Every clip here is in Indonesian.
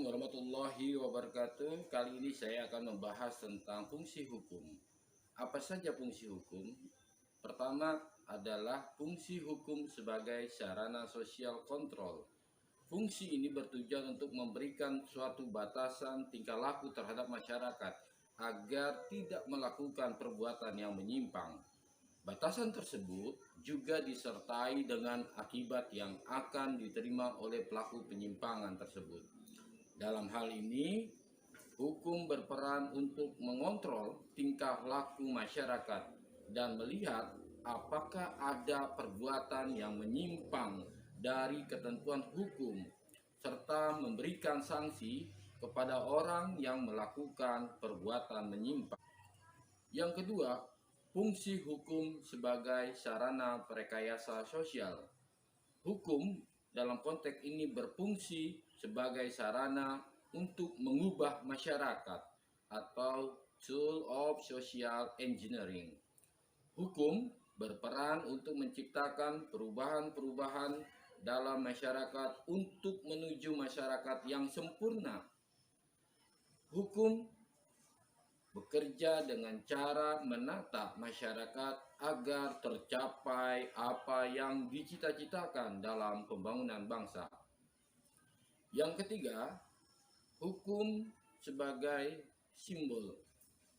Warahmatullahi wabarakatuh. Kali ini saya akan membahas tentang fungsi hukum. Apa saja fungsi hukum? Pertama adalah fungsi hukum sebagai sarana sosial kontrol. Fungsi ini bertujuan untuk memberikan suatu batasan tingkah laku terhadap masyarakat agar tidak melakukan perbuatan yang menyimpang. Batasan tersebut juga disertai dengan akibat yang akan diterima oleh pelaku penyimpangan tersebut. Dalam hal ini, hukum berperan untuk mengontrol tingkah laku masyarakat dan melihat apakah ada perbuatan yang menyimpang dari ketentuan hukum, serta memberikan sanksi kepada orang yang melakukan perbuatan menyimpang. Yang kedua, fungsi hukum sebagai sarana perekayasa sosial. Hukum dalam konteks ini berfungsi sebagai sarana untuk mengubah masyarakat atau tool of social engineering. Hukum berperan untuk menciptakan perubahan-perubahan dalam masyarakat untuk menuju masyarakat yang sempurna. Hukum bekerja dengan cara menata masyarakat agar tercapai apa yang dicita-citakan dalam pembangunan bangsa. Yang ketiga, hukum sebagai simbol.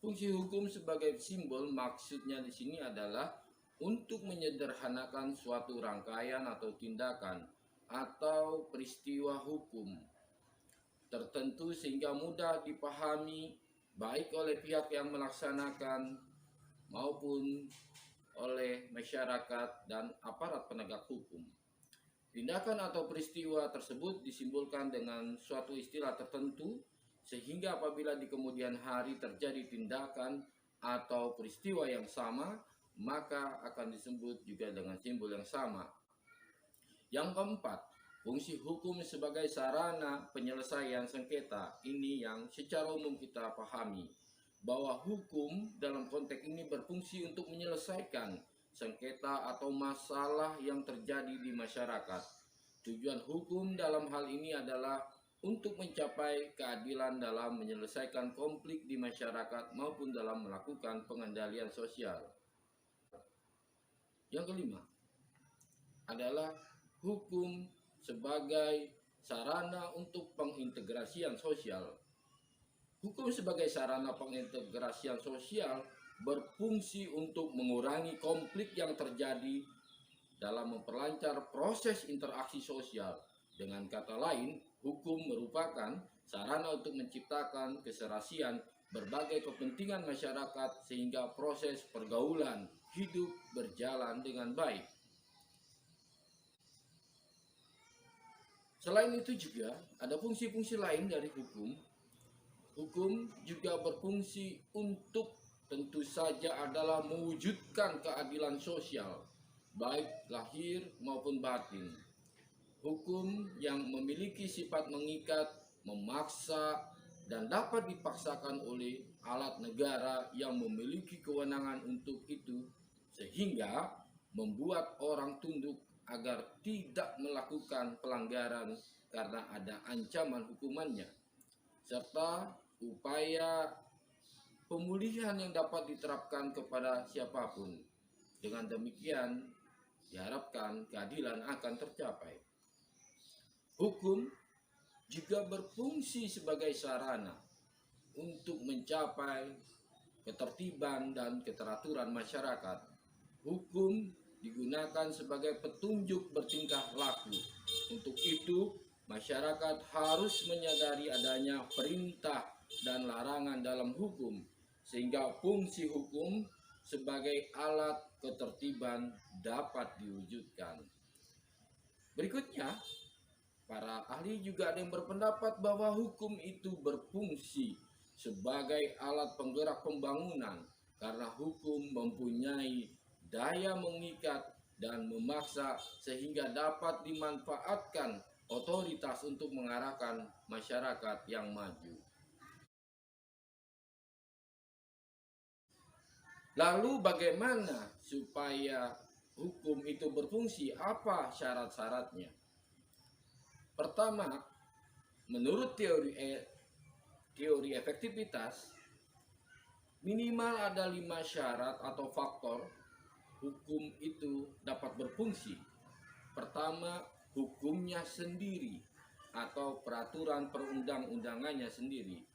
Fungsi hukum sebagai simbol maksudnya di sini adalah untuk menyederhanakan suatu rangkaian atau tindakan atau peristiwa hukum tertentu sehingga mudah dipahami baik oleh pihak yang melaksanakan maupun oleh masyarakat dan aparat penegak hukum. Tindakan atau peristiwa tersebut disimbolkan dengan suatu istilah tertentu sehingga apabila di kemudian hari terjadi tindakan atau peristiwa yang sama, maka akan disebut juga dengan simbol yang sama. Yang keempat, fungsi hukum sebagai sarana penyelesaian sengketa. Ini yang secara umum kita pahami, bahwa hukum dalam konteks ini berfungsi untuk menyelesaikan sengketa atau masalah yang terjadi di masyarakat. Tujuan hukum dalam hal ini adalah untuk mencapai keadilan dalam menyelesaikan konflik di masyarakat maupun dalam melakukan pengendalian sosial. Yang kelima adalah hukum sebagai sarana untuk pengintegrasian sosial. Hukum sebagai sarana pengintegrasian sosial berfungsi untuk mengurangi konflik yang terjadi dalam memperlancar proses interaksi sosial. Dengan kata lain, hukum merupakan sarana untuk menciptakan keserasian berbagai kepentingan masyarakat sehingga proses pergaulan hidup berjalan dengan baik. Selain itu juga ada fungsi-fungsi lain dari hukum. Hukum juga berfungsi untuk tentu saja adalah mewujudkan keadilan sosial, baik lahir maupun batin. Hukum yang memiliki sifat mengikat, memaksa, dan dapat dipaksakan oleh alat negara yang memiliki kewenangan untuk itu, sehingga membuat orang tunduk agar tidak melakukan pelanggaran karena ada ancaman hukumannya, serta upaya pemulihan yang dapat diterapkan kepada siapapun. Dengan demikian, diharapkan keadilan akan tercapai. Hukum juga berfungsi sebagai sarana untuk mencapai ketertiban dan keteraturan masyarakat. Hukum digunakan sebagai petunjuk bertingkah laku. Untuk itu, masyarakat harus menyadari adanya perintah dan larangan dalam hukum, sehingga fungsi hukum sebagai alat ketertiban dapat diwujudkan. Berikutnya, para ahli juga ada yang berpendapat bahwa hukum itu berfungsi sebagai alat penggerak pembangunan karena hukum mempunyai daya mengikat dan memaksa sehingga dapat dimanfaatkan otoritas untuk mengarahkan masyarakat yang maju. Lalu bagaimana supaya hukum itu berfungsi? Apa syarat-syaratnya? Pertama, menurut teori efektivitas, minimal ada 5 syarat atau faktor hukum itu dapat berfungsi. Pertama, hukumnya sendiri atau peraturan perundang-undangannya sendiri.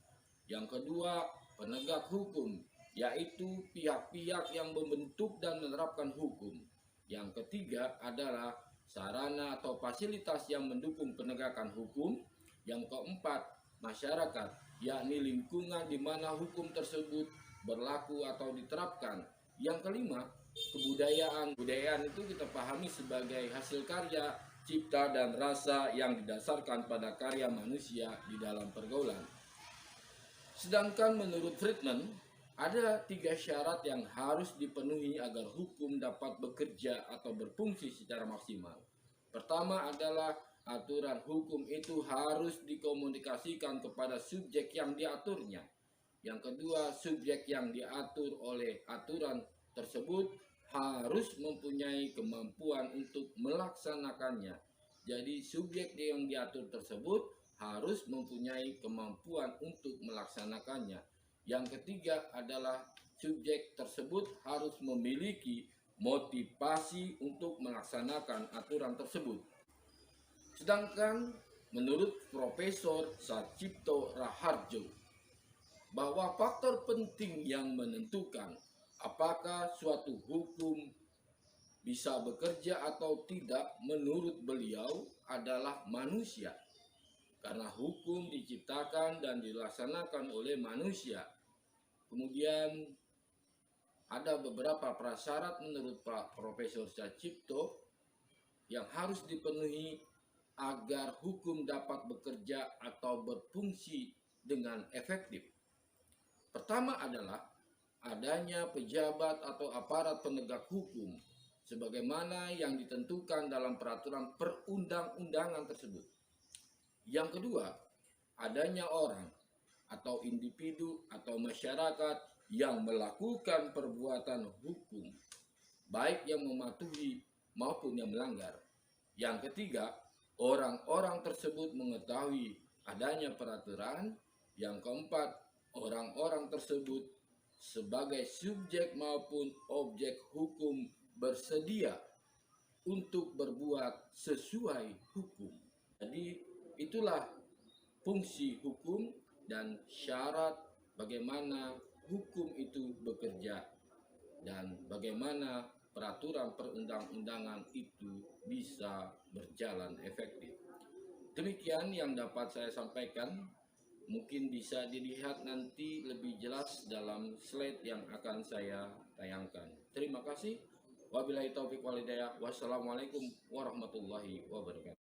Yang kedua, penegak hukum, yaitu pihak-pihak yang membentuk dan menerapkan hukum. Yang ketiga adalah sarana atau fasilitas yang mendukung penegakan hukum. Yang keempat, masyarakat, yakni lingkungan di mana hukum tersebut berlaku atau diterapkan. Yang kelima, kebudayaan. Kebudayaan itu kita pahami sebagai hasil karya, cipta, dan rasa yang didasarkan pada karya manusia di dalam pergaulan. Sedangkan menurut Friedman, ada 3 syarat yang harus dipenuhi agar hukum dapat bekerja atau berfungsi secara maksimal. Pertama adalah aturan hukum itu harus dikomunikasikan kepada subjek yang diaturnya. Yang kedua, subjek yang diatur oleh aturan tersebut harus mempunyai kemampuan untuk melaksanakannya. Jadi subjek yang diatur tersebut harus mempunyai kemampuan untuk melaksanakannya. Yang ketiga adalah subjek tersebut harus memiliki motivasi untuk melaksanakan aturan tersebut. Sedangkan menurut Profesor Sacipto Raharjo, bahwa faktor penting yang menentukan apakah suatu hukum bisa bekerja atau tidak menurut beliau adalah manusia. Karena hukum diciptakan dan dilaksanakan oleh manusia. Kemudian ada beberapa prasyarat menurut Pak Profesor Sacipto yang harus dipenuhi agar hukum dapat bekerja atau berfungsi dengan efektif. Pertama adalah adanya pejabat atau aparat penegak hukum sebagaimana yang ditentukan dalam peraturan perundang-undangan tersebut. Yang kedua, adanya orang atau individu atau masyarakat yang melakukan perbuatan hukum, baik yang mematuhi maupun yang melanggar. Yang ketiga, orang-orang tersebut mengetahui adanya peraturan. Yang keempat, orang-orang tersebut sebagai subjek maupun objek hukum bersedia untuk berbuat sesuai hukum. Jadi itulah fungsi hukum dan syarat bagaimana hukum itu bekerja dan bagaimana peraturan perundang-undangan itu bisa berjalan efektif. Demikian yang dapat saya sampaikan. Mungkin bisa dilihat nanti lebih jelas dalam slide yang akan saya tayangkan. Terima kasih. Wabillahi taufiq wal hidayah. Wassalamualaikum warahmatullahi wabarakatuh.